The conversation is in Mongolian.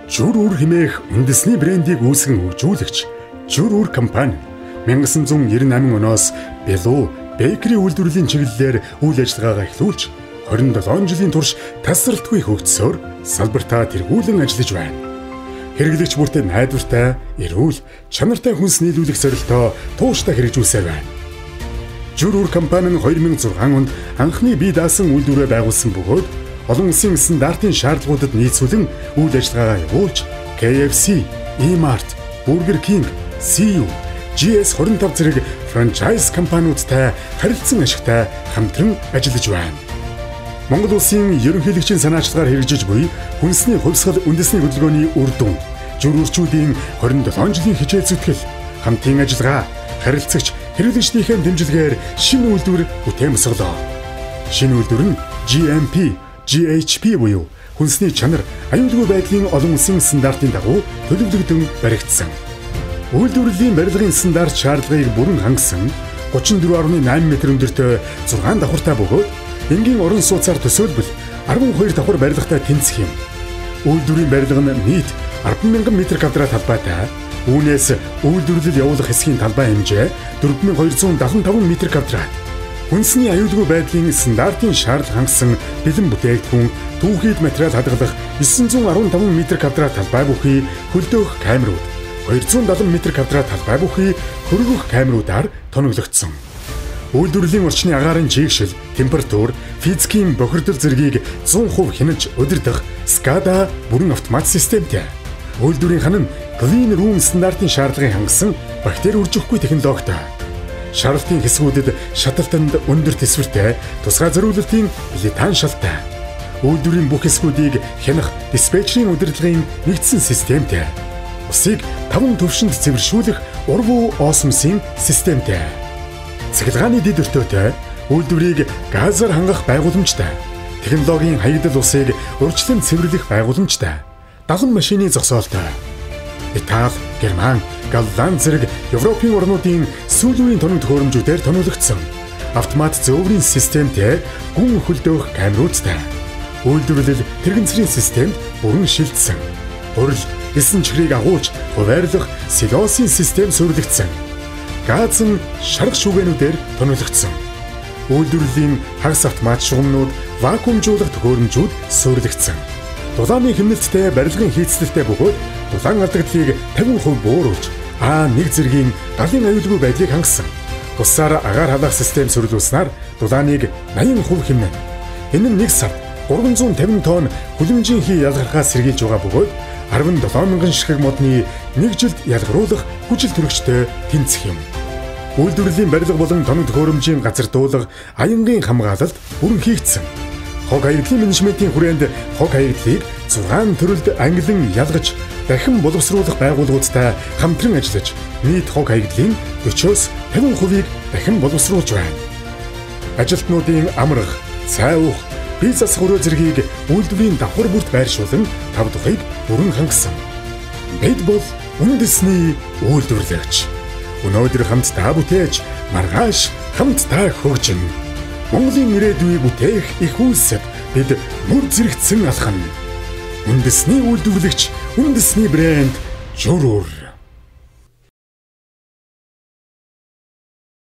Журүр хэмээх үндэсний брендийг үүсгэн хөгжүүлэгч Журүр компани 1998 оноос Белу бейкери үйлдвэрлэлийн чиглэлээр үйл ажиллагаагаа эхлүүлж 27 жилийн турш тасралтгүй хөгжсөөр салбартаа тэргүүлэн ажиллаж байна. Хэрэглэгч бүртээ найдвартай, эрүүл, чанартай хүнс нийлүүлэх зорилтоо тууштай хэрэгжүүлсээр байна. Журүр компани нь 2006 онд анхны бие даасан үйлдвэрээ байгуулсан бөгөөд олон улсын стандартын шаардлагуудад нийцүүлэн үйл ажиллагаагаа явуулж KFC, E-Mart, Burger King, CU, GS25 зэрэг франчайз компаниудтай харилцан ашигтай хамтран ажиллаж байна. Монгол улсын ерөнхийлөгчийн санаачлагаар хэрэгжиж буй хүнсний хувьсгал үндэсний хөдөлгөөний үр дүн, журүрчүүдийн 27 жилийн хичээл зүтгэл, хамтын ажиллагаа, харилцагч хэрэглэгчдийнхээ дэмжлэгээр шинэ үйлдвэр бүтээн босголоо. Шинэ үйлдвэр нь GMP, GHP буюу хүнсний чанар, аюулгүй байдлын олон улсын стандартын дагуу төлөвлөгдөн баригдсан. Үйлдвэрлэлийн барилгын стандарт шаардлагыг бүрэн хангасан 34.8 м өндөртэй 6 давхартай бөгөөд энгийн орон сууцаар төсөөлбөл 12 давхар барилгатай тэнцэх юм. Үйлдвэрийн барилга нь нийт 10,000 м2 талбайтай. Үүнээс үйлдвэрлэл явуулах хэсгийн талбай хэмжээ 4275 м2. Хүнсний аюулгүй байдлын стандартын шаардлага хангасан бэлэн бүтээгдэхүүн, түүхийд материал хадгалах 915 м2 талбай бүхий хөлдөөх камерууд, 270 м2 талбай бүхий хөргөх камеруудаар тоноглогдсон. Үйлдвэрлэлийн орчны агаарын чийгшил, температур, физикийн бохирдол зэргийг 100% хянаж удирдах SCADA бүрэн автомат системтэй. Үйлдвэрийн хан нь Clean Room стандартын шаардлагыг хангасан бактери үржихгүй технологитой. Шаралтын хэсгүүдэд шаталтанд өндөр тэсвэртэй тусгай зориулалтын литан шалтай. Үйлдвэрийн бүх хэсгүүдийг хянах диспетчерийн удирдлагын нэгдсэн системтэй. Усыг 5 төвшөнд цэвэршүүлэх урвуу осмосын системтэй. Цахилгааны дэд өртөөтэй үйлдвэрийг газар хангах байгууламжтай. Технологийн хаягдал усыг урьдчилан цэвэрлэх байгууламжтай. Далан машины зогсоолтой. Итали, Герман, Голланд зэрэг Европын орнуудын сүүлийн тоног төхөөрөмжүүдээр тоногдсон. Автомат зөөврийн системтэй гүн хөлдөөх камеруудтай. Үйлдвэрлэл тэрэгцрийн системд бүрэн шилжсэн. Хурал, эсэн чихрийг агуулж хуваарлах силосын систем суурилагдсан. Газан шарга шүүгэнүүдээр тоногдсон. Үйлдвэрлэлийн хагас автомат шугамнууд, вакуумжуулах төхөөрөмжүүд суурилагдсан. Дулааны хэмнэлттэй барилгын хийцлэлтэй бөгөөд дулаан алдагдлыг 50% бууруулж А1 зэргийн галын аюулгүй байдлыг хангасан. Тусаар агаар халаах систем суурилуулснаар дулааныг 80% хэмнэн. Энэ нь 1 сард 350 тонн хүлэмжийн хий ялгархаас сэргийлж байгаа бөгөөд 17,000 ширхэг модны 1 жилд ялгаруулах хүчил төрөгчтэй тэнцэх юм. Үйлдвэрлэлийн барилга болон тоног төхөөрөмжийн газар дуулга, аянгийн хамгаалалт бүрэн хийгдсэн. Хог хаягдлын менежментийн хүрээнд хог хаягдлыг 6 төрөлд ангилан ялгаж дахин боловсруулах байгууллагуудтай хамтран ажиллаж нийт хог хаягдлын 40-оос 50%-ийг дахин боловсруулж байна. Ажилтнуудын амрах, цай уух, бие засах өрөө зэргийг үйлдвэрийн давхар бүрт байршуулан 5 тухайг бүрэн хангасан. Бид бол үндэсний үйлдвэрлэгч. Өнөөдөр хамтдаа бүтээж, маргааш хамтдаа хөгжин. Монголын ирээдүйг бүтээх их үйлсэд бид мөр зэрэгцэн алхана. Үндэсний үйлдвэрлэгч, үндэсний брэнд Журүр.